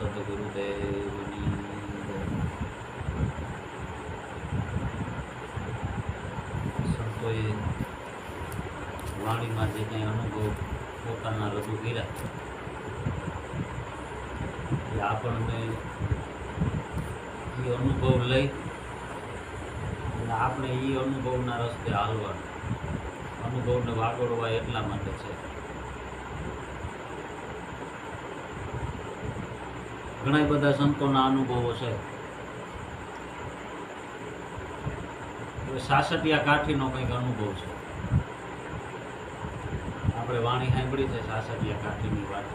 સદગુરુદેવની સંતોએ વાણીમાં જે કંઈ અનુભવ પોતાના રજૂ કર્યા એ આપણને એ અનુભવ લઈ અને આપણે એ અનુભવના રસ્તે હાલવાનું, અનુભવને વાગોળવા એટલા માટે છે. ઘણા બધા સંતોના અનુભવો છે. સાસટિયા કાઠીનો કંઈક અનુભવ છે. આપણે વાણી સાંભળી છે સાસટિયા કાઠીની વાત.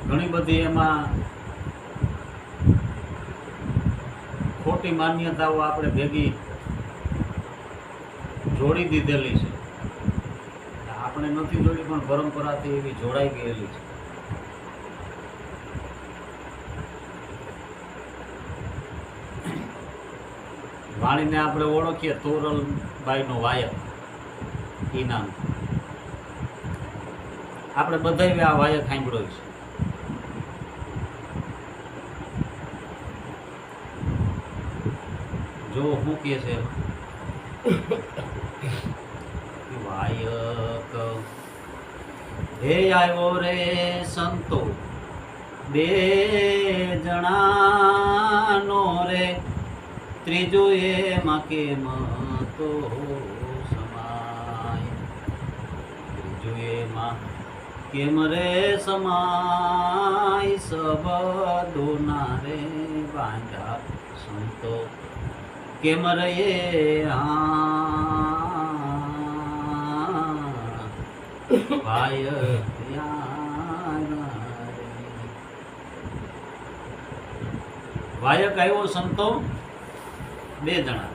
ઘણી બધી એમાં ખોટી માન્યતાઓ આપણે ભેગી જોડી દીધેલી છે. આપણે નથી જોડી પણ પરંપરાથી એવી જોડાઈ ગયેલી છે. વાણીને આપણે ઓળખીએ તોરલબાઈનો વાયક એ નામ. આપણે બધાય આ વાયક સાંભળ્યો છે. જો શું કહે છે વાયક હે આવ્યો રે સંતો બે જણાનો રે, ત્રીજો એમાં કેમ તો સમાય, ત્રીજો એમાં કેમ રે સમાય, સબદોના રે બાંધા સંતો કેમ રે વાયક આવ્યો સંતો બે જણા.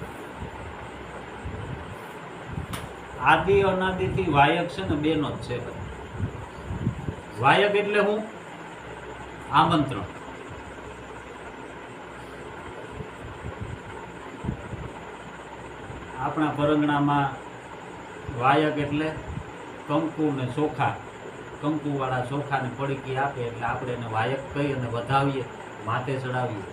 આદિ અનાદિથી વાયક છે ને બેનો જ છે. વાયક એટલે હું આમંત્રણ. આપણા પરંગણામાં વાયક એટલે કંકુ ને ચોખા, કંકુવાળા ચોખાને પડીકી આપે એટલે આપણે એને વાયક કહી અને વધાવીએ, માથે ચડાવીએ.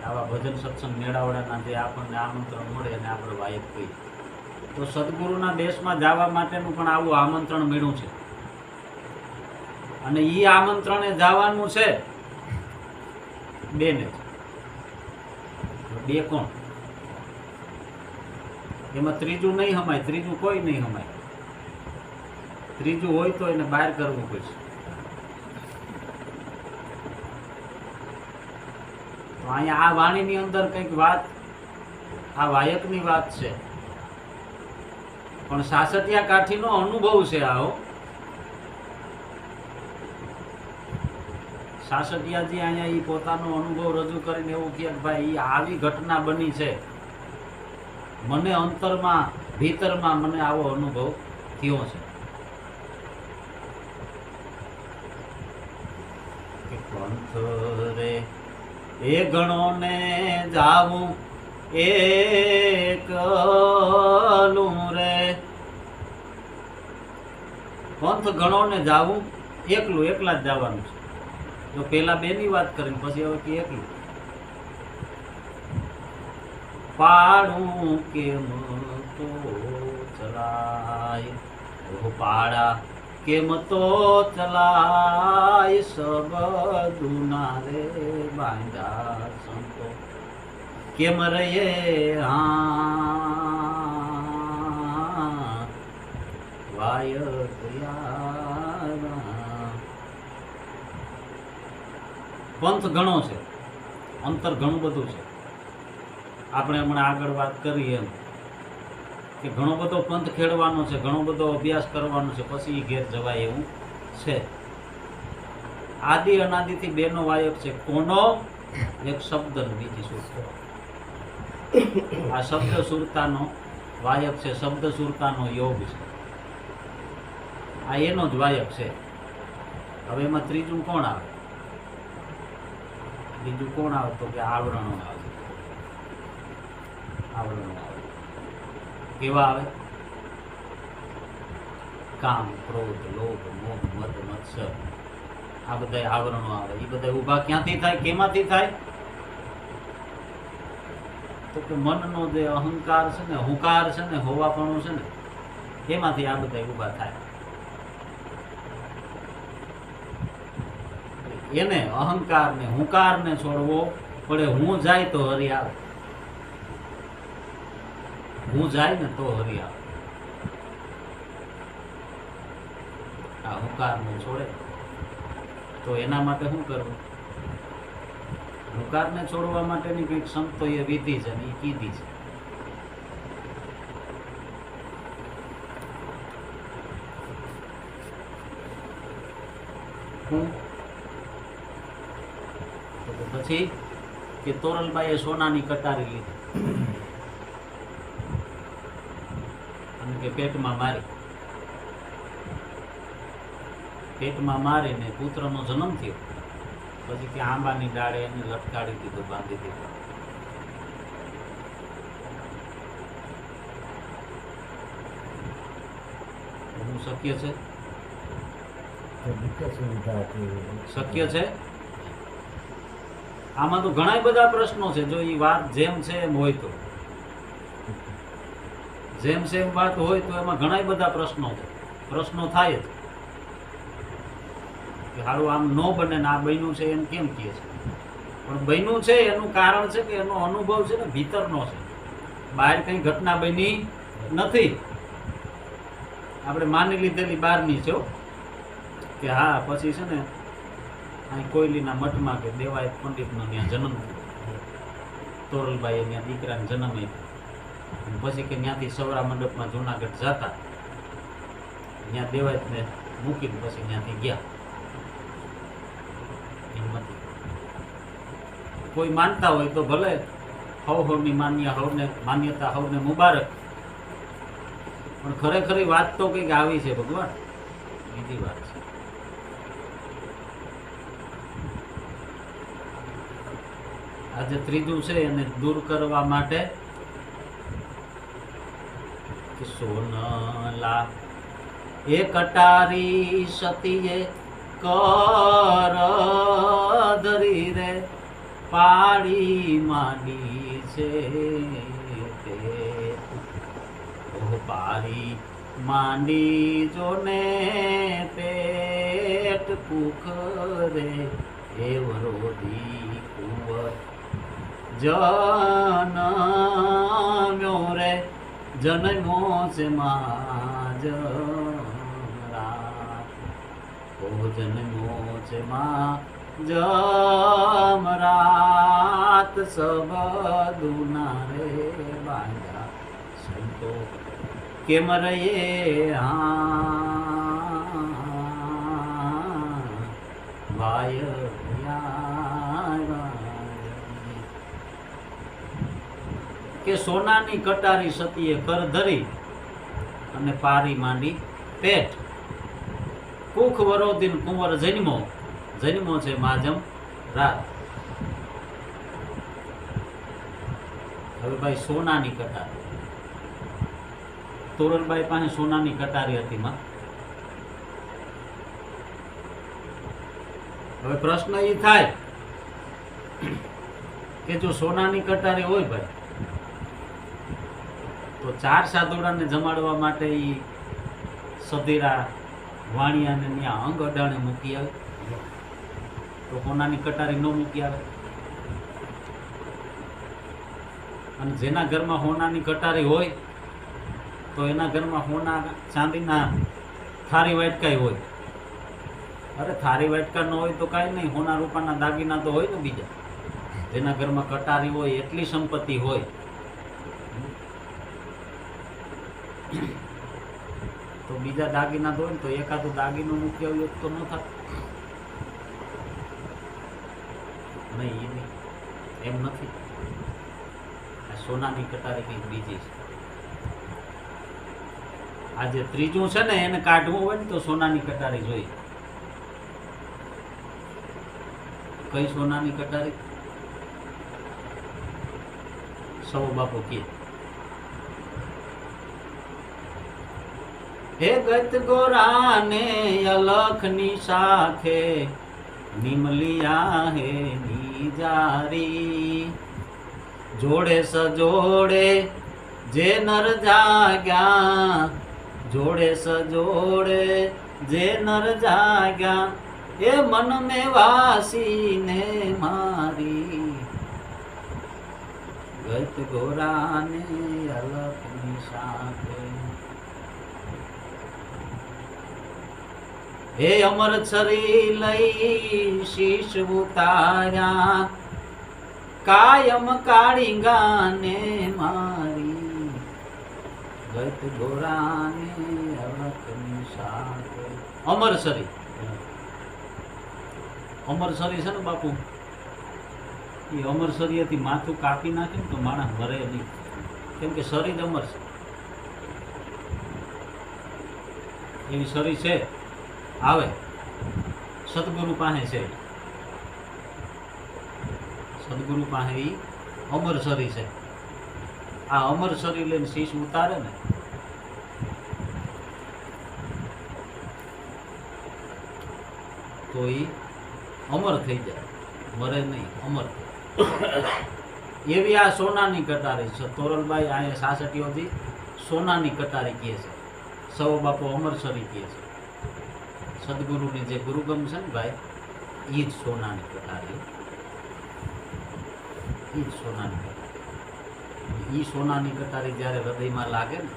આવા ભજન સત્સંગ મેળાવડાના જે આપણને આમંત્રણ મળે એને આપણે વાયક કહીએ. તો સદગુરુના દેશમાં જવા માટેનું પણ આવું આમંત્રણ મળ્યું છે. અને એ આમંત્રણે જવાનું છે બેને. બે કોણ? એમાં ત્રીજું નહીં હમાય, ત્રીજું કોઈ નહીં હમાય. ત્રીજું હોય તો એને બહાર કરવું પડશે. તો અહીંયા આ વાણીની અંદર કંઈક વાત, આ વાયકની વાત છે, પણ સાસટિયા કાઠીનો અનુભવ છે. આવો સાસટિયાજી અહીંયા એ પોતાનો અનુભવ રજૂ કરીને એવું કહે કે ભાઈ આવી ઘટના બની છે, મને અંતરમાં ભીતરમાં મને આવો અનુભવ થયો છે. પંથ રે એ ગણો ને જાવું એકલું રે, પંથ ગણો ને જાવું એકલું, એકલા જ જવાનું છે. જો પેલા બેની વાત કરીને પછી હવે કે એકલું. પાડું કેમ તો ચલાય, પાડા કેમ તો ચલાય, સબદુના રે બાંધા સંતો કેમ રે વાયક. પંથ ઘણો છે, અંતર ઘણું બધું છે. આપણે હમણાં આગળ વાત કરી એમ કે ઘણો બધો પંથ ખેડવાનો છે, ઘણો બધો અભ્યાસ કરવાનો છે, પછી ઘેર જવાય એવું છે. આદિ અનાદિથી બેનો વાયક છે. કોનો? એક શબ્દ બીજી સુરતા. આ શબ્દ સુરતાનો વાયક છે, શબ્દ સુરતાનો યોગ છે. આ એનો જ વાયક છે. હવે એમાં ત્રીજું કોણ આવે? બીજું કોણ આવે તો કે આવરણો આવે. આવરણો આવે. કેવા આવે? કામ, ક્રોધ, લોભ, મોહ, મદ, મત્સર, આ બધા આવરણો આવે. એ બધા ઊભા ક્યાંથી થાય, કેમાંથી થાય? તો કે મનનો જે અહંકાર છે ને, હુંકાર છે ને, હોવાપણું છે ને, એમાંથી આ બધા ઊભા થાય. એને અહંકાર ને હુંકાર ને છોડવો પડે. હું જાય તો હરી આવે. હું જાય ને તો હરી આવે. આ હુંકાર ને છોડે તો એના માટે શું કરવું? હુંકાર ને છોડવા માટેની કંઈક સંતોએ વિધિ છે ને એ કીધી છે. હું તો પછી કે તોરલબાઈએ સોનાની કટારી લીધી અને કે પેટમાં મારીને પુત્રનો જન્મ થયો. પછી કે આંબાની ડાળે એને લટકાડી દીધો, બાંધી દીધો. હું શક્ય છે? શક્ય છે? આમાં તો ઘણા બધા પ્રશ્નો છે. જો એ વાત જેમ છે એમ હોય તો, જેમ છે એમ વાત હોય તો એમાં ઘણા બધા પ્રશ્નો થાય જ કે હારું આમ ન બને ને આ બન્યું છે એમ કેમ કહે છે? પણ બન્યું છે એનું કારણ છે કે એનો અનુભવ છે ને ભીતરનો છે, બહાર કઈ ઘટના બની નથી. આપણે માની લીધેલી બહારની છે કે હા પછી છે ને અહીં કોયલીના મઠમાં કે દેવાયત પંડિતનો ત્યાં જન્મ થયો. તોરલબાઈએ ત્યાં દીકરાને જન્મ આપ્યો. પછી કે ત્યાંથી સવરા મંડપમાં જુનાગઢ જતા ત્યાં દેવાયતને મૂકીને પછી ત્યાંથી ગયા. હિંમતી કોઈ માનતા હોય તો ભલે, હવની માન્યતા હવને મુબારક, પણ ખરેખરી વાત તો કંઈક આવી છે ભગવાન, બીજી વાત છે. આજે ત્રીજું છે એને દૂર કરવા માટે કે સોનલા એ કટારી સતીએ કર ધરી રે પાડી માંડી છે તે પારી માંડી જોને પેટ પુખરે એ વરોધી કુંવર જન્મ્યો રે જન્મો છે માજરા જન્મો છે માજમરાત સબદુના રે બાંધા સંતો કેમ રે વાય કે સોનાની કટારી સતીએ કર ધરી અને પારી માંડી પેટ. કુખ વરોધીન કુંવર જન્મો છે માજમ રાત. હવે ભાઈ સોનાની કટારી, તોરલબાઈ પાસે સોનાની કટારી હતી માં. હવે પ્રશ્ન એ થાય કે જો સોનાની કટારી હોય ભાઈ તો 4 સાધુડાને જમાડવા માટે એ સધીરા વાણિયાને ત્યાં અંગ અડાણે મૂકી આવે તો સોનાની કટારી ન મૂકી આવે? અને જેના ઘરમાં સોનાની કટારી હોય તો એના ઘરમાં સોના ચાંદીના થારી વાટકાઈ હોય. અરે થારી વાટકા ન હોય તો કાંઈ નહીં, સોના રૂપાના દાગીના તો હોય ને બીજા. જેના ઘરમાં કટારી હોય એટલી સંપત્તિ હોય તો બીજા દાગીના હોય ને તો એકાદું દાગીનો મૂકી આવ્યો તો ન થાય નહીં. એમ નથી. આ સોનાની કટારી કંઈક બીજી છે. આ જે ત્રીજું છે ને એને કાઢવું હોય ને તો સોનાની કટારી જોઈએ. કઈ સોનાની કટારી? સૌ બાપુ કે હે ગત ગોરાને અલખની સાથે નિમલિયા હે નીજારી જોડે સજોડે જે નર જાગ્યા જોડે સજોડે જે નર જાગ્યા એ મન મે વાસીને મારી ગત ગોરાને અલખની સાથે હે અમર છરી લઈ શીશ ઉતાર્યા કાયમ કાળીંગાને મારી ગત ગોરાને અલખની સાથે અમર છરી છે ને બાપુ એ અમર શરીરથી માથું કાપી નાખે ને તો માણસ મરે નહીં, કેમ કે શરીર અમર છે. એવી શરીર છે આવે સદગુરુ પાસે છે, સદગુરુ પાસે એ અમર શરીર છે. આ અમર શરીર લઈને શીશ ઉતારે ને તો એ અમર થઈ જાય, મરે નહીં, અમર. એવી આ સોનાની કટારી છે. તોરલબાઈ અહીંયા સાસટીઓથી સોનાની કટારી કહે છે, સૌ બાપુ અમરસરી કહે છે. સદગુરુની જે ગુરુગમ છે ને ભાઈ, એ જ સોનાની કટારી, એ જ સોનાની કટારી. એ સોનાની કટારી જ્યારે હૃદયમાં લાગે ને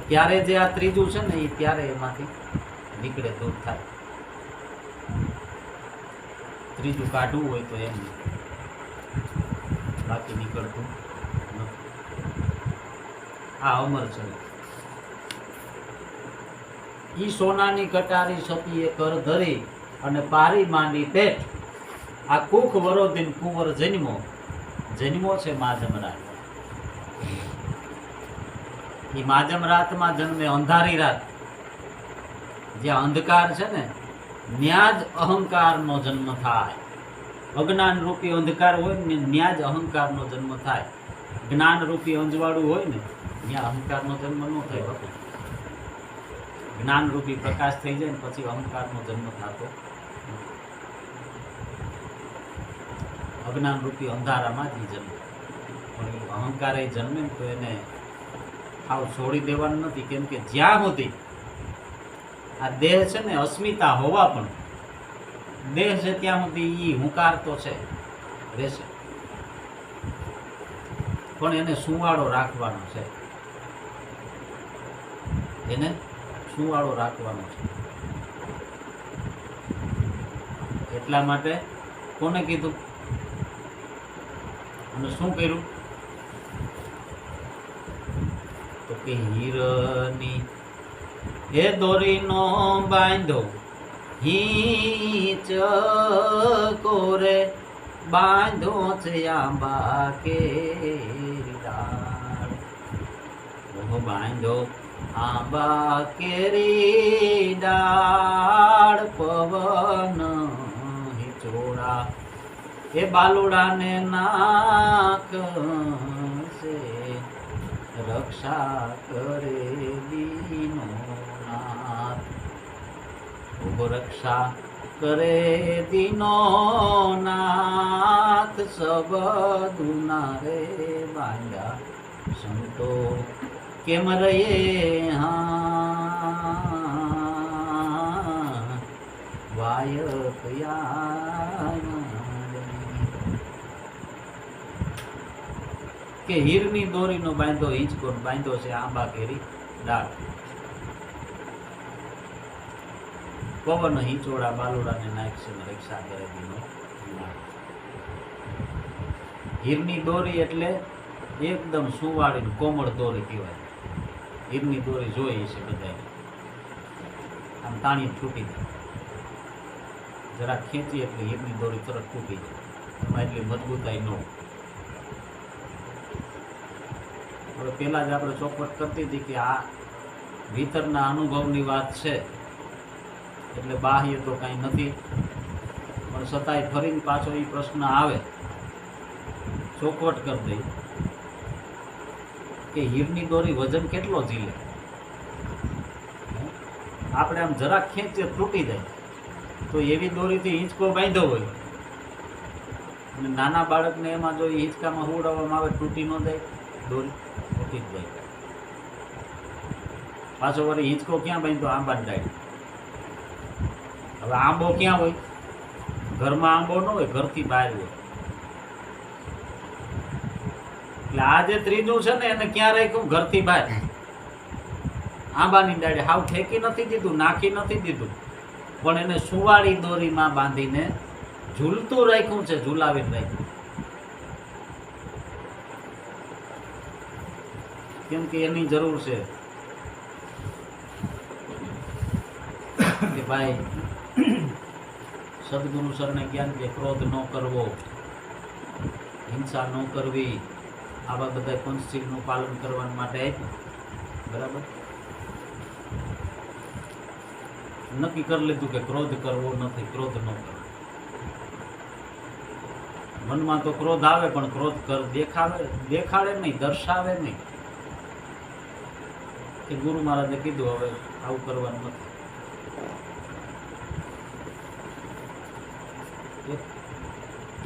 ત્યારે જે આ ત્રીજું છે ને એ ત્યારે એમાંથી નીકળે, દૂર થાય. ત્રીજું કાઢવું હોય તો એમ, બાકી નીકળતું નથી. આ અમર છે. ઈ સોનાની કટારી સતીએ કર ધરી અને પારી માંડી પેટ. આ કુખ વરોધીન કુંવર જન્મો, જન્મો છે માજમ રાત. ઈ માજમ રાતમાં જન્મે, અંધારી રાત. જ્યાં અંધકાર છે ને ન્યા જ અહંકારનો જન્મ થાય. અજ્ઞાન રૂપી અંધકાર હોય ને ન્યા જ અહંકારનો જન્મ થાય. જ્ઞાન રૂપી અંજવાળું હોય ને ત્યાં અહંકારનો જન્મ ન થાય બાપુ. જ્ઞાન રૂપી પ્રકાશ થઈ જાય ને પછી અહંકારનો જન્મ થતો. અજ્ઞાન રૂપી અંધારામાં જ જન્મ. પણ અહંકાર એ જન્મે ને તો એને આવ છોડી દેવાનું નથી, કેમ કે જ્યાં સુધી આ દેહ છે ને અસ્મિતા હોવા પણ દેહ છે ત્યાં સુધી એ હુંકાર તો છે, રહેશે, પણ એને સુવાળો રાખવાનો છે. એને સુવાળો રાખવાનો છે. એટલા માટે કોને કીધું અને શું કર્યું? તો કે હીરની હે દોરીનો બાંધો હિંચ કોરે બાંધો છે આંબા કેરી ડાળ. બાંધો આંબા કેરી ડાળ પવન હિચોડા એ બાલુડાને નાક છે રક્ષા કરે દીનો નાથ. રક્ષા કરે દીનો નાથ સબદુના રે બાંધ્યા સંતો કેમ રહીએ હા વાયકયા કે હીરની દોરીનો બાંધો હિંચકો બાંધો છે આંબા કેરી ડાળ. પવન હિંચોડા બાલુડાને નાખશે રક્ષા કરે દીનો. હીરની દોરી એટલે એકદમ સુવાળી કોમળ દોરી કહેવાય. હીરની દોરી જોઈ છે બધાને, આમ તાણી છૂટી જાય, જરા ખેંચી એટલે હીરની દોરી તરત તૂટી જાય, એમાં એટલી મજબૂતાઈ ન. હવે પેલા જ આપણે ચોખવટ કરતી હતી કે આ ભીતરના અનુભવની વાત છે એટલે બાહ્ય તો કાંઈ નથી, પણ છતાંય ફરીને પાછો એ પ્રશ્ન આવે. ચોખવટ કરી દઈ કે હીરની દોરી વજન કેટલો ઝીલે? આપણે આમ જરાક ખેંચીએ તૂટી જાય. તો એવી દોરીથી હિંચકો બાંધ્યો હોય અને નાના બાળકને એમાં જો હિંચકામાં હુવડાવવામાં આવે તૂટી ન જાય, દોરી તૂટી જ જાય. પાછો વળી હિંચકો ક્યાં બાંધ્યો? આંબાની ડાળી. હવે આંબો ક્યાં હોય? ઘરમાં આંબો ન હોય, ઘરથી બહાર હોય. એટલે આ જે ત્રીજું છે ને એને ક્યાં રાખ્યું? ઘરથી બહાર. આંબાની ડાળી હાવ ઠેકી નથી દીધું, નાખી નથી દીધું, પણ એને સુવાળી દોરીમાં બાંધીને ઝૂલતું રાખ્યું છે, ઝૂલાવીને રાખ્યું. કેમ કે એની જરૂર છે કે ભાઈ સદગુરુ સરને જ્ઞાન કે ક્રોધ ન કરવો, હિંસા ન કરવી, આવા બધા પંચશીલનું પાલન કરવા માટે આપ્યું. બરાબર, નક્કી કરી લીધું કે ક્રોધ કરવો નથી, ક્રોધ ન કરવો. મનમાં તો ક્રોધ આવે પણ ક્રોધ દેખાડે નહીં, દર્શાવે નહીં. કે ગુરુ મહારાજે કીધું હવે આવું કરવાનું નથી.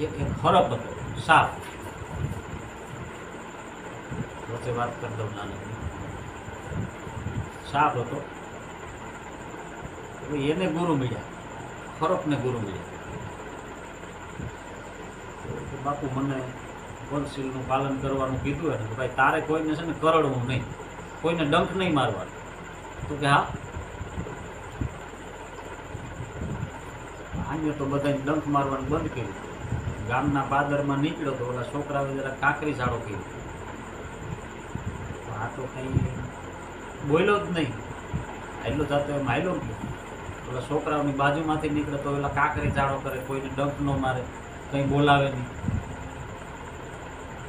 એક હરપ હતો, સાપ. વચ્ચે વાત કરી દઉં નાની. સાપ હતો, એને ગુરુ મળ્યા, હરપને ગુરુ મળ્યા. બાપુ મને પંચશીલનું પાલન કરવાનું કીધું એને, ભાઈ તારે કોઈને છે ને કરડવું નહીં, કોઈને ડંખ નહીં મારવાનો. તો કે હા, આજે તો બધાને ડંખ મારવાનું બંધ કર્યું. ગામના બાદરમાં નીકળ્યો તો ઓલા છોકરાએ જરા કાંકરી સાડો કર્યો. આ તો કંઈ બોલ્યો જ નહીં, એટલો જાતો એમ હાલ્યો ગયો. ઓલા છોકરાઓની બાજુમાંથી નીકળે તો ઓલા કાંકરી ચાળો કરે, કોઈને ડંખ ન મારે, કંઈ બોલાવે નહીં.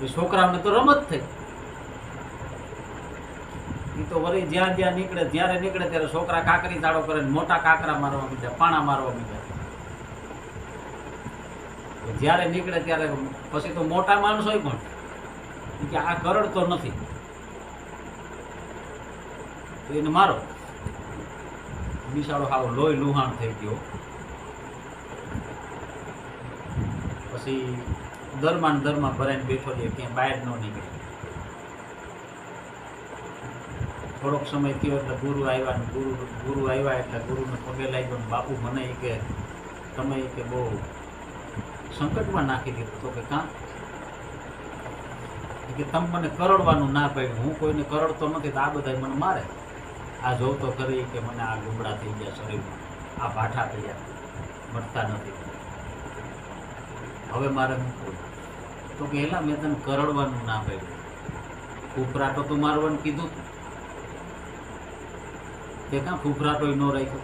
એ છોકરાઓને તો રમત થઈ. એ તો વળી જ્યાં જ્યાં નીકળે, જ્યારે નીકળે ત્યારે છોકરા કાંકરી ચાળો કરે, મોટા કાંકરા મારવા મીધા, પાણા મારવા મીધા. જ્યારે નીકળે ત્યારે પછી તો મોટા માણસ હોય પણ કે આ કરડતો નથી તો એને મારો. બિસાડો હાવ લોહી લુહાણ થઈ ગયો. પછી દરમાં ભરાઈને બેઠો રહીએ, ક્યાંય બહાર ન નીકળે. થોડોક સમય થયો એટલે ગુરુ આવ્યા, ગુરુ આવ્યા એટલે ગુરુને પગે લાગ્યો. બાપુ મને કે તમે કે બહુ સંકટમાં નાખી દીધું. તો કે કાં? કે તમે મને કરડવાનું ના પાડ્યું, હું કોઈને કરડતો નથી, તો આ બધા મને મારે. આ જોતો ખરી કે મને આ ગુમડા થઈ ગયા શરીરમાં, આ ભાઠા થઈ ગયા, મટતા નથી, હવે મારે શું કરવું? તો કે એલા મેં તને કરડવાનું ના પાડ્યું, ફૂફરાટો તો મારવાનું કીધું તું, તે કાં ફૂફરાટો ન રાખ્યો?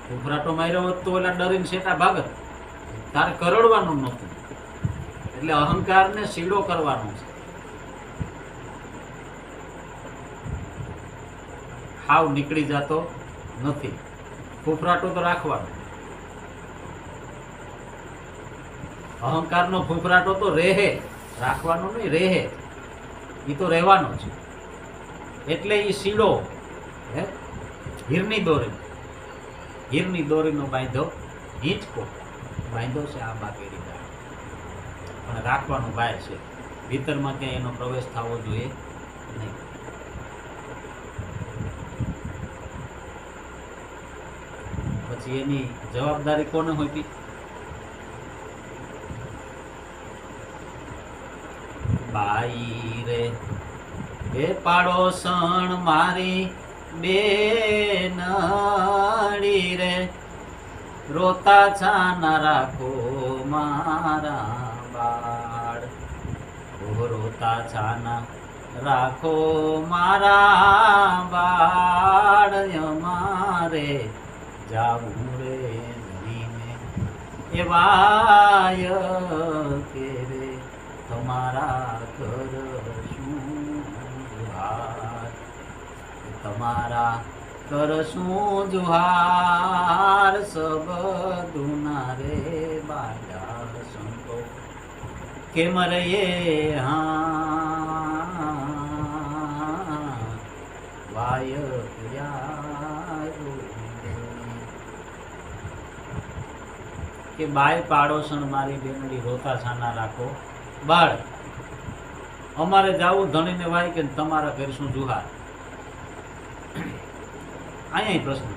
ફૂફરાટો માર્યો હોત તો ઓલા ડરીને શેટા ભાગત. તારે કરડવાનું નહોતું. એટલે અહંકારને સીડો કરવાનો છે. હાવ નીકળી જતો નથી. ફૂફરાટો તો રાખવાનો. અહંકારનો ફૂફરાટો તો રહે, રાખવાનો નહીં, રહે. એ તો રહેવાનો છે. એટલે એ સીડો હીરની દોરીનો બાંધ્યો, હિંચકો બાંધ્યો છે. આ બાકેરી પણ રાખવાનું બહાર છે, ભીતરમાં ક્યાંય એનો પ્રવેશ થવો જોઈએ નહીં. પછી એની જવાબદારી કોને હોય? બાઈ રે એ પાડોસણ મારી બેનડી રે, રોતા છાના રાખો મારા બાળ. રોતા છાના રાખો મારા બાળ, અમારે જાવું રે નદીને એવાય કે રે, તમારા ઘર શું જુહાર, તમારા ઘર શું જુહાર, સબદુના રે બાજા સંતો કેમ રે હા બાય યારો કે બાય પાડોશણ મારી બેનડી રોતા છાના રાખો બાળ અમારે જાવું ધણીને વાય કે તમારા ઘર શું જુહાર અહીંયા પ્રશ્ન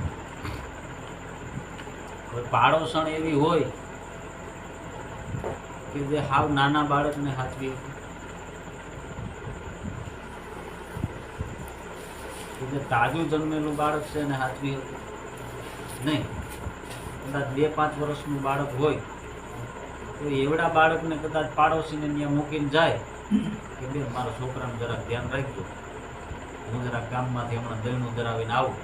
પાડોશણ એવી હોય કે જે હાવ નાના બાળકને હાથવી કે જે તાજું જન્મેલું બાળક છે એને હાથવી હતું નહીં કદાચ 2-5 વર્ષનું બાળક હોય તો એવડા બાળકને કદાચ પાડોશીને ત્યાં મૂકીને જાય કે બેન મારા છોકરાનું જરાક ધ્યાન રાખજો હું જરાક ગામમાંથી હમણાં દહીણું ધરાવીને આવું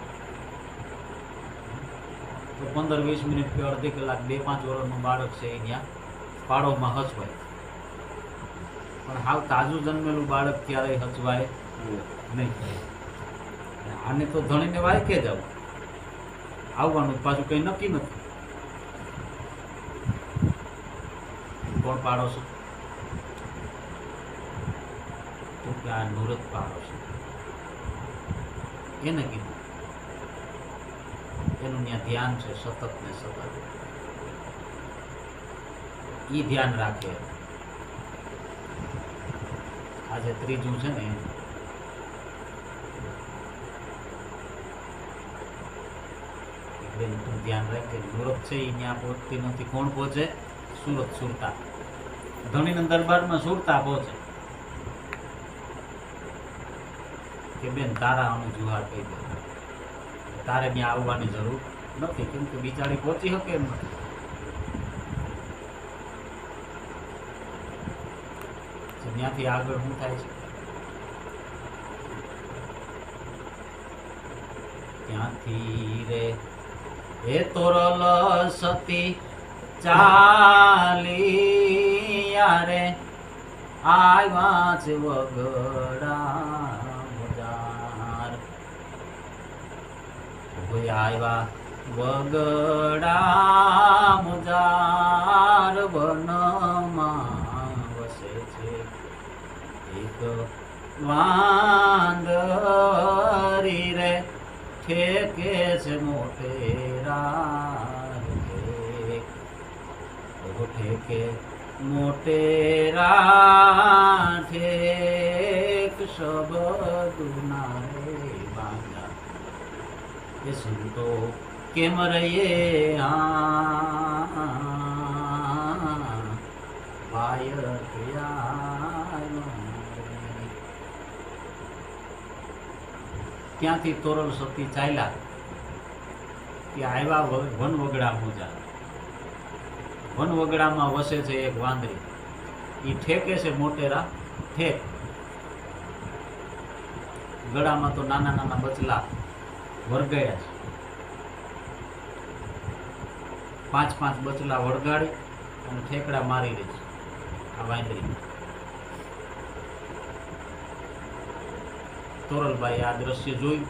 તો 15-20 મિનિટ કે અડધી કલાક 2-5 વર્ષનું બાળક છે એ ત્યાં પાડોમાં હચવાય પણ હાવ તાજું જન્મેલું બાળક ક્યારેય હચવાય નહીં. આને તો ધણીને વાયકે જ આવવાનું પાછું કંઈ નક્કી નથી. કોણ પાડોશો તો કે આ નુરત પાડોશો એને કીધું એનું ત્યાં ધ્યાન છે સતત ને સતત ઈ ધ્યાન રાખે. આજે ત્રીજું છે ને તું ધ્યાન રાખે નુરત છે એ ત્યાં પહોંચતી નથી. કોણ પહોંચે? સુરત સુરતા ધણીના દરબારમાં સુરતા પહોંચે કે બેન તારા અમે જુહાર કહી દે તારે ત્યાં આવવાની જરૂર નથી કેમ કે બિચારી પહોંચી શકે એમ નથી. ત્યાંથી આગળ શું થાય છે ત્યાંથી રે એ તોરલ સતી ચાલિયા રે આવ્યા છે વગડા બજાર આવ્યા વગડા બજાર વનમાં વસે છે એક વાંદરી રે ઠેકે છે મોટેરા ઠેકે મોટેરા ઠેક શબ્દના રે બાંધા એ સંતો કેમ રહીએ ત્યાંથી તોરલ સતી ચાલ્યા કે આવ્યા વનવગડા મોજા. વનવગડામાં વસે છે એક વાંદરી એ ઠેકે છે મોટેરા ઠેક. ગળામાં તો નાના નાના બચલા વળગાડ્યા છે. 5-5 બચલા વળગાડી અને ઠેકડા મારી રહી છે આ વાંદરી. તોરલબાઈ આ દ્રશ્ય જોયું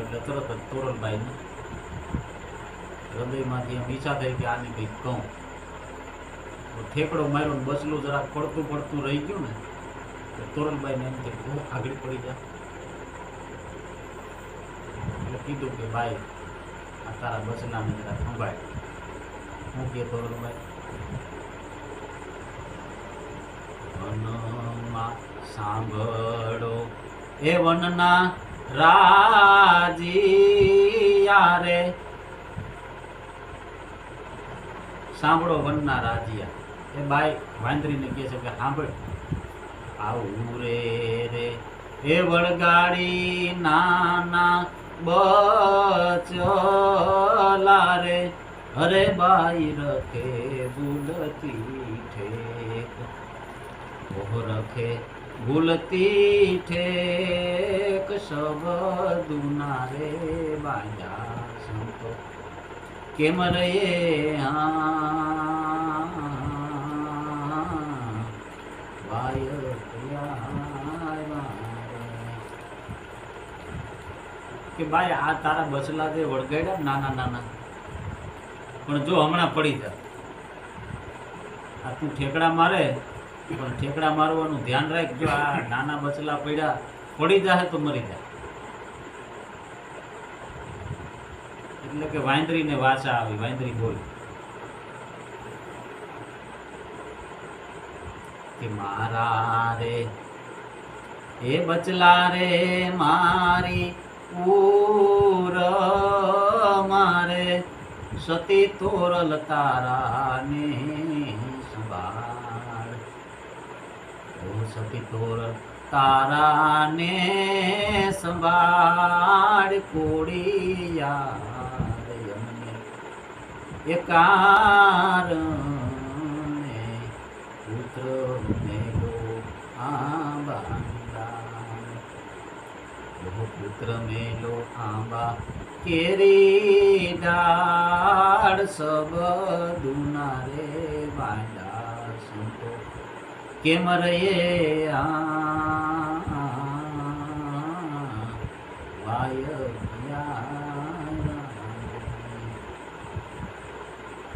એટલે તરત જ તોરલબાઈને હૃદયમાંથી એમ ઈચ્છા થઈ કે આને કંઈક કહું. ઠેકડો માર્યો ને બચલું જરાક પડતું રહી ગયું ને તો તોરલબાઈને એમ કે બહુ આગળ પડી જાય એટલે કીધું કે ભાઈ આ તારા બચલાને જરા સંભાળ. હું કે તોરલબાઈ વનમાં સાંભળો એ વનના રાજીયા રે સાંભળો વનના રાજીયા. એ બાઈ વાંદરીને કહે છે કે સાંભળ આવું રે રે એ વળગાડી નાના બચલા રે અરે બાઈ રખે બુલતી ઠેક ઓહ રખે ભૂલતી ઠેક શબ્દુના રે બાજા સંતો કેમ રે કે ભાઈ આ તારા બચલા જે વળગાડ્યા નાના નાના પણ જો હમણાં પડી જાય આ તું ઠેકડા મારે પણ ઠેકડા મારવાનું ધ્યાન રાખજો. આ નાના બચલા પડ્યા પડી જાય તો મરી જાય. એટલે કે વાંદરીને વાચા આવી, વાંદરી બોલી કે મારા રે એ બચલા રે મારી પૂર મારે સતી તોરલ તારાને સંભાળ. ઓ સતી તોરલ તારાને સંભાળ કોડિયા યમને એ કારણે પુત્ર મેલો આંબા પુત્ર મેલો આંબા કેરી ડાળ સબ દુના રે વાંડા સંતો કેમ રે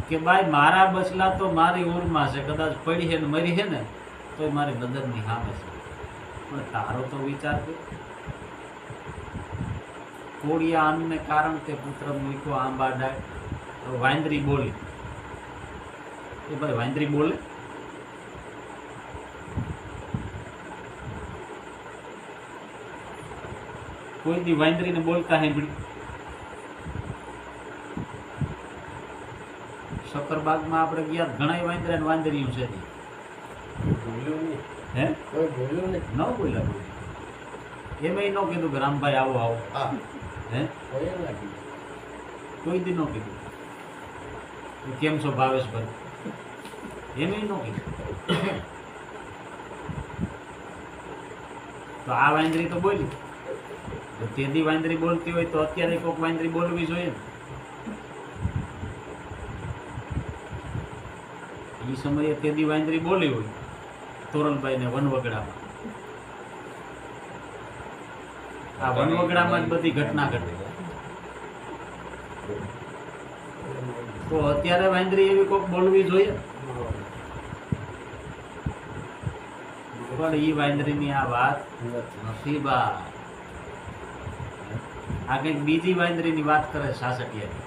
કે ભાઈ મારા બચલા તો મારી ઉરમાં છે, કદાચ પડી છે ને મરી છે ને તો મારી નજરની સામે છે, પણ તારો તો વિચાર કર. કોડિયા અન્નને કારણ તે પુત્ર મૂક્યો આંબા ડાળ. વાંદરી બોલી એ ભાઈ વાંદરી બોલે કોઈ દી વાંદરીને બોલતા સાંભળી? શક્કરબાગમાં આપણે ગયા ઘણા વાંદરા ને વાંદરીયું છે હે કોઈ બોલ્યું નહીં, ન બોલ્યા એમાં ન કીધું કે રામભાઈ આવો આવો હે કોઈ દી ન કીધું કેમ છો ભાવેશભાઈ એમાં ન કીધું. તો આ વાંદરી તો બોલી, તેદી વાંદરી બોલતી હોય તો અત્યારે કોઈક વાંદરી બોલવી જોઈએ ને. એ સમયે તેદી વાંદરી બોલી હોય તોરલભાઈ ને વનવગડામાં. આ વનવગડામાં જ બધી ઘટના ઘટે. તો અત્યારે વાંદરી એવી કોઈક બોલવી જોઈએ, પણ એ વાંદરીની આ વાત નથી બા. આ કંઈક બીજી વાંદરીની વાત કરે સાસટિયા.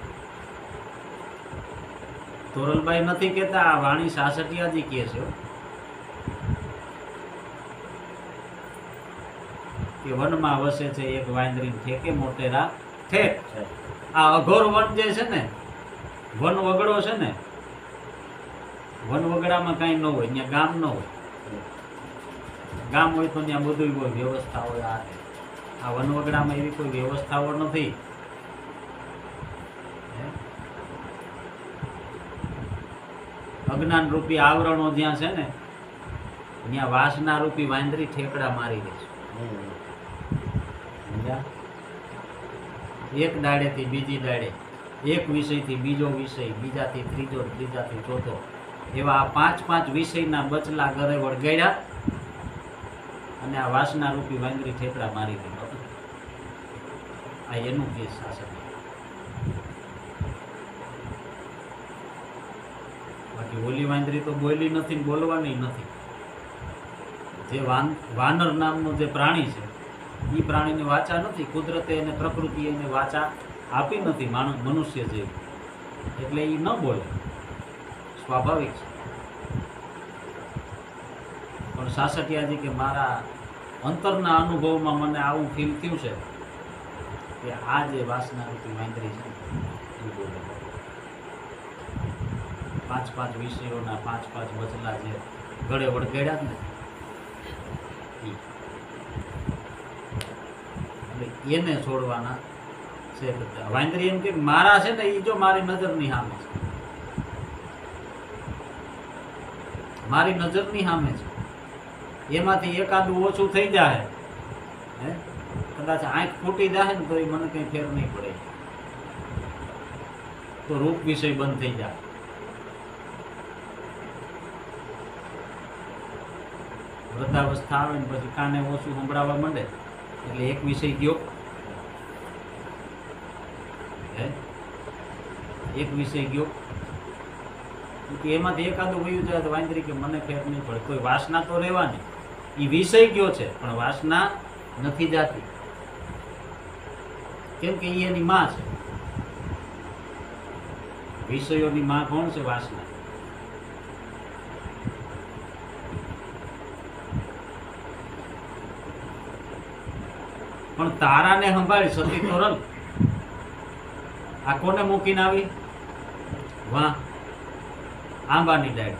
તોરલભાઈ નથી કહેતા, આ વાણી સાસટિયાજી કહે છે કે વનમાં વસે છે એક વાંદરી ઠેકે મોટેરા ઠેક. આ અઘોર વન જે છે ને, વન વગડો છે ને, વન વગડામાં કાંઈ ન હોય, ત્યાં ગામ ન હોય. ગામ હોય તો ત્યાં બધું હોય, વ્યવસ્થા હોય. આ વનવગડામાં એવી કોઈ વ્યવસ્થાઓ નથી. અજ્ઞાન રૂપી આવરણો જ્યાં છે ને ત્યાં વાસના રૂપી વાંદરી ઠેકડા મારી દે છે. એક દાડેથી બીજી દાડે, એક વિષયથી બીજો વિષય, બીજાથી ત્રીજો, ત્રીજાથી ચોથો, એવા 5-5 વિષયના બચલા ઘરે વળગાડ્યા અને આ વાસના રૂપી વાંદરી ઠેકડા મારી દે. આ એનું કેસ શાસન. બાકી ઓલી વાંદરી તો બોલી નથી, બોલવાની નથી. જે વાનર નામનું જે પ્રાણી છે એ પ્રાણીને વાચા નથી. કુદરતે એને, પ્રકૃતિએ એને વાચા આપી નથી મનુષ્ય જેવી, એટલે એ ન બોલે, સ્વાભાવિક છે. પણ સાસટિયાજી કે મારા અંતરના અનુભવમાં મને આવું ફીલ થયું છે કે આ જે વાસના રૂપી વાંદરી છે એ બોલે. 5-5 વિષયોના 5-5 બચલા જે ગળે વળગાડ્યા ને એટલે એને છોડવાના છે. વાંદરી એમ કે મારા છે ને એ જો મારી નજરની સામે છે, મારી નજરની સામે છે. એમાંથી એકાદું ઓછું થઈ જાય, હે કદાચ આંખ ફૂટી જાય ને તો એ મને કંઈ ફેર નહીં પડે, તો રૂપ વિષય બંધ થઈ જાય. વૃદ્ધાવસ્થા આવે ને પછી કાને ઓછું સંભળાવવા માંડે એટલે એક વિષય ગયો, હે એક વિષય ગયો. એમાંથી એકાદું વયું જાય તો વાંદરી કે મને ફેર નહીં પડે. કોઈ વાસના તો રહેવાની, એ વિષય ગયો છે પણ વાસના નથી જાતી, કેમ કે ઈ એની માં છે. વિષયોની માં કોણ છે? વાસના. પણ તારાને સંભાળી સતી તોરલ આ કોને મૂકીને આવી? વાહ, આંબાની ડાળ.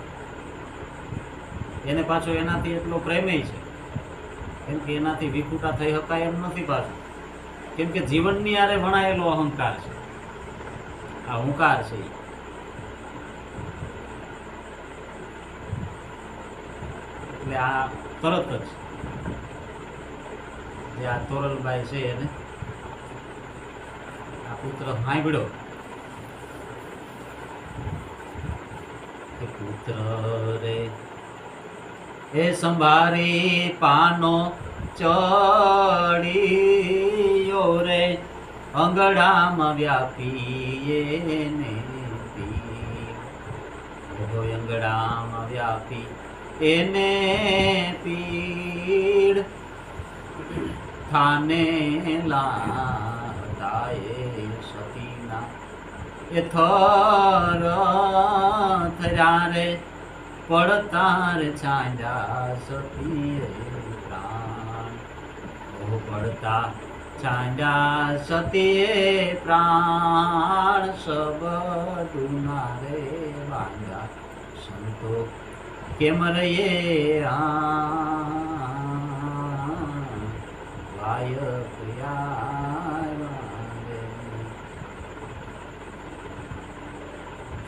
એને પાછો એનાથી એટલો પ્રેમે છે, કેમ કે એનાથી વિખૂટા થઈ શકાય એમ નથી પાછું, કેમ કે જીવનની આરે વણાયેલો અહંકાર છે, આ હુંકાર છે. એટલે આ તરત જ જે આ તોરલબાઈ છે એને આ પુત્ર સાંભળ્યો કે પુત્ર રે એ સંભારી પાનો ચડિયો રે, અંગડામાં વ્યાપી એને પી, અંગડામાં વ્યાપી એને પીડ, થાને લાદાએ સતીના એ થર થયા રે, પડતાર છાંડા સતી પ્રાણ, ઓ પડતા છાંડા સતી પ્રાણ, સબદુના રે વાંડા સંતો કેમ રહીએ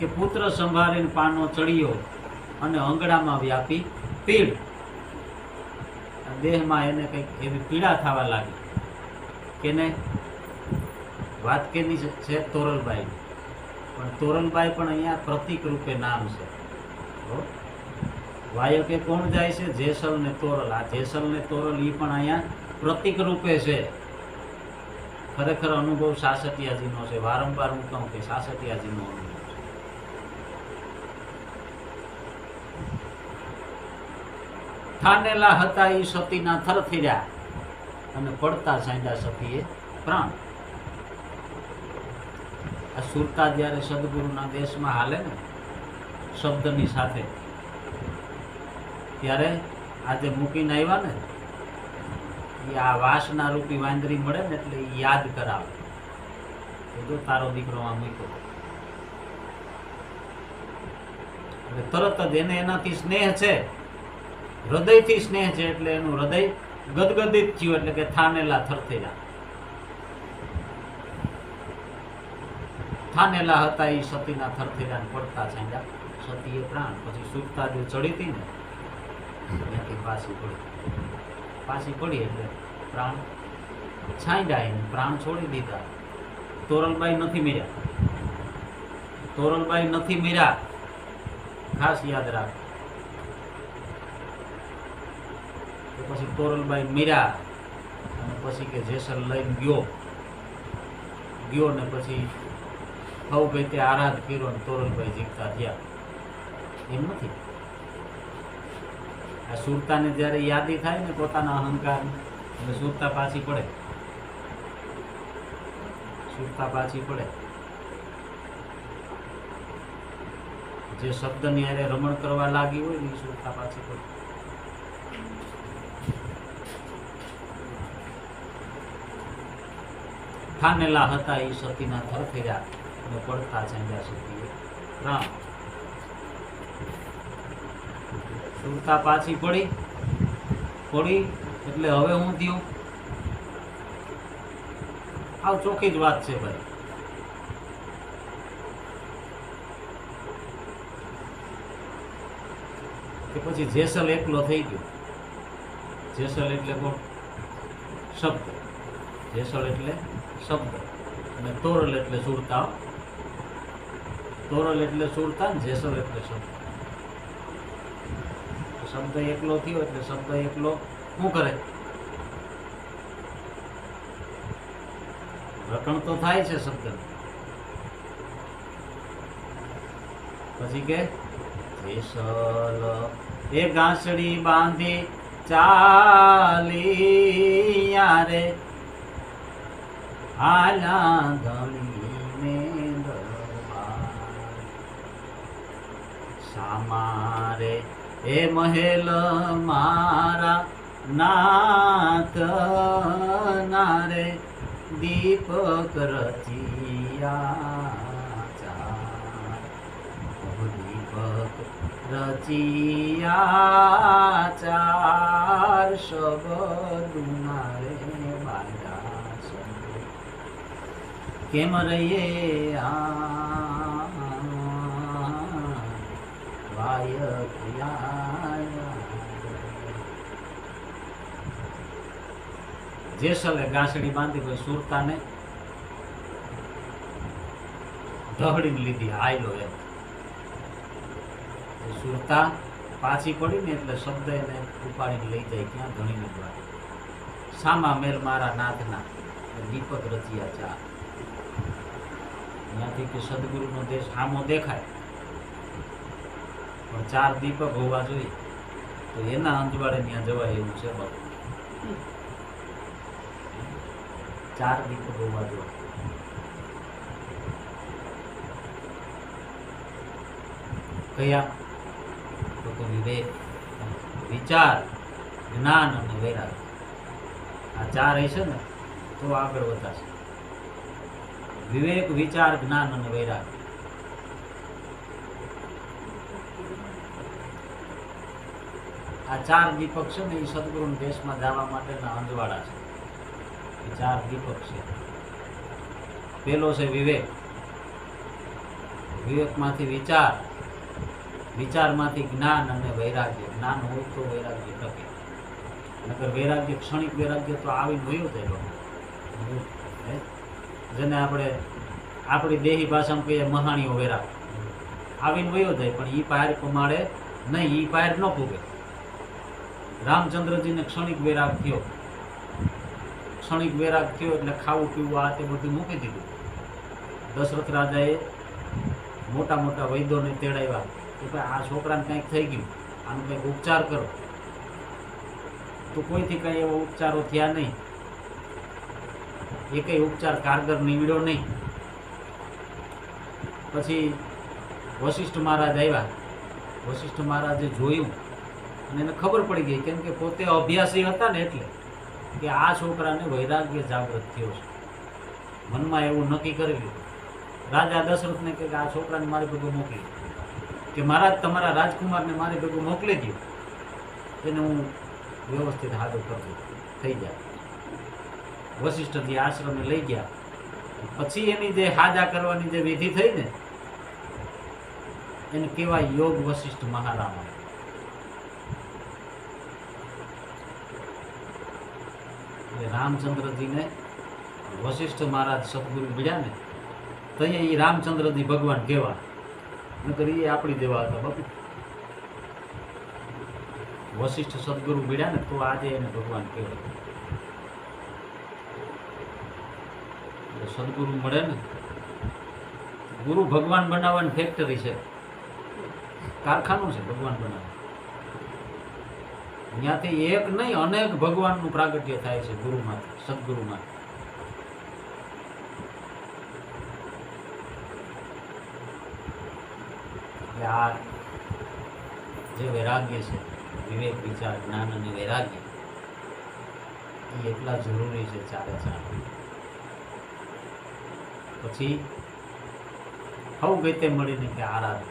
કે પુત્ર સંભાળીને પાનો ચડ્યો અને અંગડામાં વ્યાપી પીડ. દેહમાં એને કંઈક એવી પીડા થવા લાગી. કેને વાત કેની છે? તોરલબાઈ. પણ તોરલબાઈ પણ અહીંયા પ્રતિક રૂપે નામ છે. વાયકે કોણ જાય છે? જેસલ ને તોરલ. આ જેસલ ને તોરલ એ પણ અહીંયા પ્રતિક રૂપે છે. ખરેખર અનુભવ સાસટિયાજીનો છે. વારંવાર હું કહું કે સાસટિયાજીનો અનુભવ. થાનેલા હતા એ સતીના થરથીર્યા અને પડતા સાંધ્યા સતીએ પ્રાણ. આ સુરતા જ્યારે સદગુરુના દેશમાં હાલે ને શબ્દની સાથે, ત્યારે આજે મૂકીને આવ્યા ને એ આ વાસના રૂપી વાંદરી મળે ને એટલે યાદ કરાવે કે જો તારો દીકરો આ મૂક્યો. એટલે તરત જ એને એનાથી સ્નેહ છે, હૃદયથી સ્નેહ છે, એટલે એનું હૃદય ગદગદિત થયું, એટલે કે થાનેલા થરથેરા. થાનેલા હતા એ સતીના થરથેરા પડતા છાંડ્યા સતીએ પ્રાણ. પછી સુરતા જો ચડી હતી ને ત્યાંથી પાછી પડી એટલે પ્રાણ છાંડ્યા, એને પ્રાણ છોડી દીધા. તોરલબાઈ નથી મર્યા, તોરલબાઈ નથી મર્યા, ખાસ યાદ રાખ. પછી તોરલબાઈ મીરા અને પછી કે જેસલ લઈને ગયો ને પછી હવ ભાઈ તે આરાધ કર્યો ને તોરલબાઈ જીવતા થયા. એમ નથી. આ સુરતાને જ્યારે યાદી થાય ને પોતાના અહંકાર, એટલે સુરતા પાછી પડે. જે શબ્દની હારે રમણ કરવા લાગી હોય ને એ સુરતા પાછી પડે. થાનેલા હતા એ સતીના થરથેરા અને પડતા છાંડ્યા સતીએ પ્રાણ. સુરતા પાછી પડી એટલે હવે હું થયું? આવ ચોખ્ખી જ વાત છે ભાઈ. કે પછી જેસલ એકલો થઈ ગયો. જેસલ એટલે કોણ? શબ્દ. જેસલ એટલે શબ્દ અને તોરલ એટલે સુરતા. તોરલ એટલે સુરતા ને જેસલ એટલે શબ્દ. શબ્દ એકલો થયો એટલે શબ્દ એકલો શું કરે? રટણ તો થાય છે શબ્દ. પછી કે જેસલ એ ગાંસડી બાંધી ચાલી યારે આલા ધણીને દરબાર સામારે એ મહેલ મારા નાથ નારે દીપક રચિયા ચાર દીપક રચિયા ચાર શબદુનારે બાજા શબ્દ કેમ રહીએ જેસલે ગાંસડી બાંધી કોઈ સુરતાને ઢહડીને લીધી આયલો એમ સુરતા પાછી પડી ને એટલે શબ્દ એને ઉપાડીને લઈ જાય ક્યાં ધણીને દ્વાર સામા મેલ મારા નાથના દીપક રચિયા ચા ત્યાંથી કે સદગુરુનો દેશ સામો દેખાય પણ 4 દીપક હોવા જોઈએ તો એના અંજવાળે ત્યાં જવાય એવું છે બાપુ 4 દીપક હોવા જોઈએ કયા તો વિવેક વિચાર જ્ઞાન અને વૈરાગ આ 4 હશે ને તો આગળ વધાશે વિવેક વિચાર જ્ઞાન અને વૈરાગ આ 4 દીપક છે ને એ સદગુરુ દેશમાં જવા માટેના અંજવાળા છે એ 4 દીપક છે પેલો છે વિવેક વિવેકમાંથી વિચાર વિચારમાંથી જ્ઞાન અને વૈરાગ્ય જ્ઞાન હોય તો વૈરાગ્ય ટકે નકર વૈરાગ્ય ક્ષણિક વૈરાગ્ય તો આવીને વયું જાય જેને આપણે આપણી દેહી ભાષામાં કહીએ મહાણીઓ વૈરાગ આવીને વયો જાય પણ ઈ પાર પ્રમાણે નહીં ઈ પાર ન પૂગે રામચંદ્રજીને ક્ષણિક વૈરાગ થયો એટલે ખાવું પીવું આ તે બધું મૂકી દીધું દશરથ રાજાએ મોટા મોટા વૈદ્યોને તેડાવ્યા કે ભાઈ આ છોકરાને કંઈક થઈ ગયું આનો કંઈક ઉપચાર કરો તો કોઈથી કંઈ એવા ઉપચારો થયા નહીં એ કંઈ ઉપચાર કારગર નીવડ્યો નહીં પછી વશિષ્ઠ મહારાજ આવ્યા વશિષ્ઠ મહારાજે જોયું અને એને ખબર પડી ગઈ કેમ કે પોતે અભ્યાસી હતા ને એટલે કે આ છોકરાને વૈરાગ્ય જાગૃત થયો છે મનમાં એવું નક્કી કરી લીધું રાજા દશરથને કહે કે આ છોકરાને મારી ભેગું મોકલી કે મહારાજ તમારા રાજકુમારને મારી ભેગું મોકલી દો એને હું વ્યવસ્થિત હાજો કરતો થઈ જાય વશિષ્ઠજી આશ્રમે લઈ ગયા પછી એની જે હાજા કરવાની જે વિધિ થઈ ને એને કહેવાય યોગ વશિષ્ઠ મહારામા રામચંદ્રજીને વશિષ્ઠ મહારાજ સદગુરુ મળ્યા ને તો અહીંયા એ રામચંદ્રજી ભગવાન કહેવા નકર એ આપણી દેવા હતા બાપુ વશિષ્ઠ સદગુરુ મળ્યા ને તો આજે એને ભગવાન કહેવાય સદગુરુ મળે ને ગુરુ ભગવાન બનાવવાની ફેક્ટરી છે કારખાનું છે ભગવાન બનાવવાનું ત્યાંથી એક નહીં અનેક ભગવાનનું પ્રાગટ્ય થાય છે ગુરુમાંથી સદગુરુમાં આ જે વૈરાગ્ય છે વિવેક વિચાર જ્ઞાન અને વૈરાગ્ય એ એટલા જરૂરી છે 4 પછી હવ ગઈ તે મળીને કે આરાધ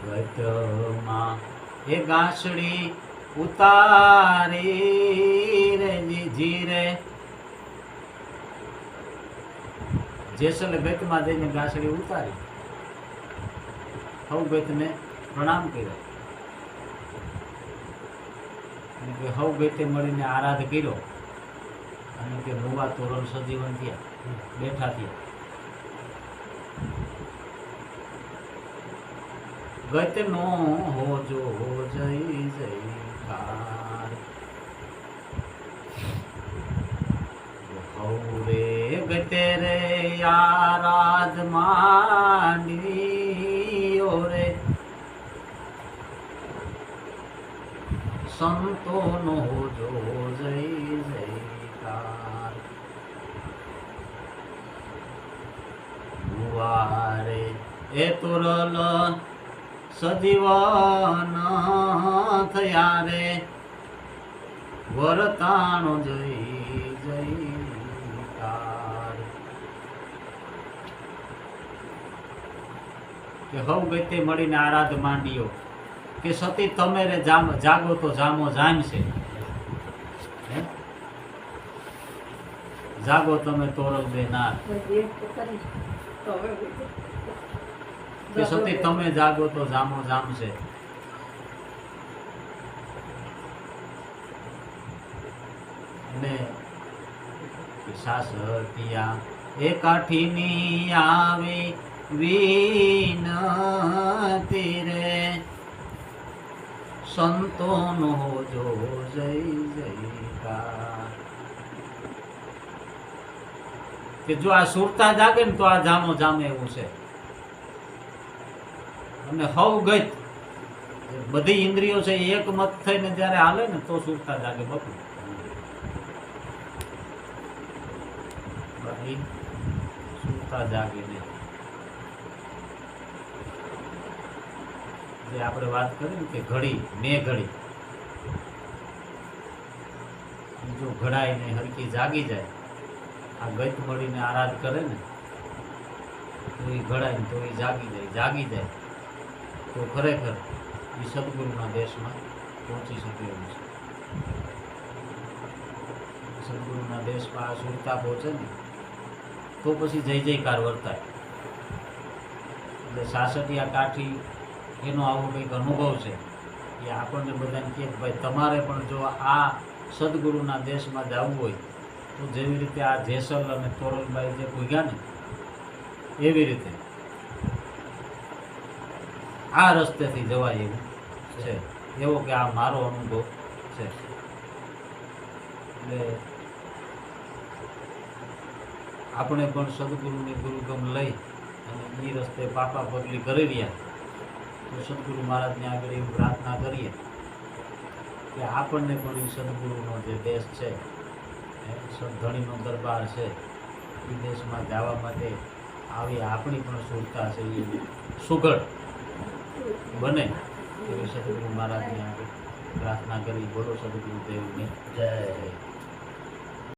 ગતમાં એ ગાંસડી ઉતારી રે જીરે જેસલે ગતમાં જઈને ગાંસડી ઉતારી હવ ગતને પ્રણામ કર્યો અને કે હવ ગતે મળીને આરાધ કર્યો અને કે નવા તોરણ સજીવન થયા બેઠા થયા ગતનો હોજો જય જયકાર હૌરે ગતે રે આરાધ માંડી રે સંતોનો હોજો જય જયકાર. ભુવારે એ તુરલ સજીવન થયા રે, વરતાણો જય જયકાર. કે હવ ગતે મળીને આરાધ માંડીઓ, કે સતી તમે રે જાગો તો જામો જામશે. જાગો તમે તોરલ બેનાર, કે સતી તમે જાગો તો જામો જામશે. અને સાસતિયા એ કાઠીની આવી વિનતી રે, સંતોનો હોજો જય જયકાર. કે જો આ સુરતા જાગે ને તો આ જામો જામે એવું છે. અને હવ ગઈ બધી ઇન્દ્રિયો છે એક મત થઈને જ્યારે હાલે ને તો સુરતા જાગે બધું. બાકી સુરતા જાગે નહીં. જે આપણે વાત કરી ને કે ઘડી મેં ઘડી, જો ઘડાય ને હરકી જાગી જાય, આ ગત મળીને આરાધ કરે ને તો એ ઘડાય ને તો એ જાગી જાય તો ખરેખર એ સદગુરુના દેશમાં પહોંચી શકે એવું છે. સદગુરુના દેશમાં આ સુરતા પહોંચે ને તો પછી જય જયકાર વર્તાય. એટલે સાસઠિયા કાઠી એનો આવો કંઈક અનુભવ છે કે આપણને બધાને કહે કે ભાઈ તમારે પણ જો આ સદગુરુના દેશમાં જવું હોય તો જેવી રીતે આ જેસલ અને તોરલબાઈ જે પૂગ્યા ને એવી રીતે આ રસ્તેથી જવાય એવું છે. એવો કે આ મારો અનુભવ છે. એટલે આપણે પણ સદગુરુની ગુરુગમ લઈ અને એ રસ્તે પાપા પગલી કરી રહ્યા તો સદગુરુ મહારાજને આગળ એવી પ્રાર્થના કરીએ કે આપણને પણ એ સદગુરુનો જે દેશ છે, ધણીનો દરબાર છે, એ દેશમાં જવા માટે આવી આપણી પણ સુરતા છે એ સુઘડ બને એવી સદગુરુ મહારાજને આગળ પ્રાર્થના કરી. બોલો સદગુરુદેવની જય જય.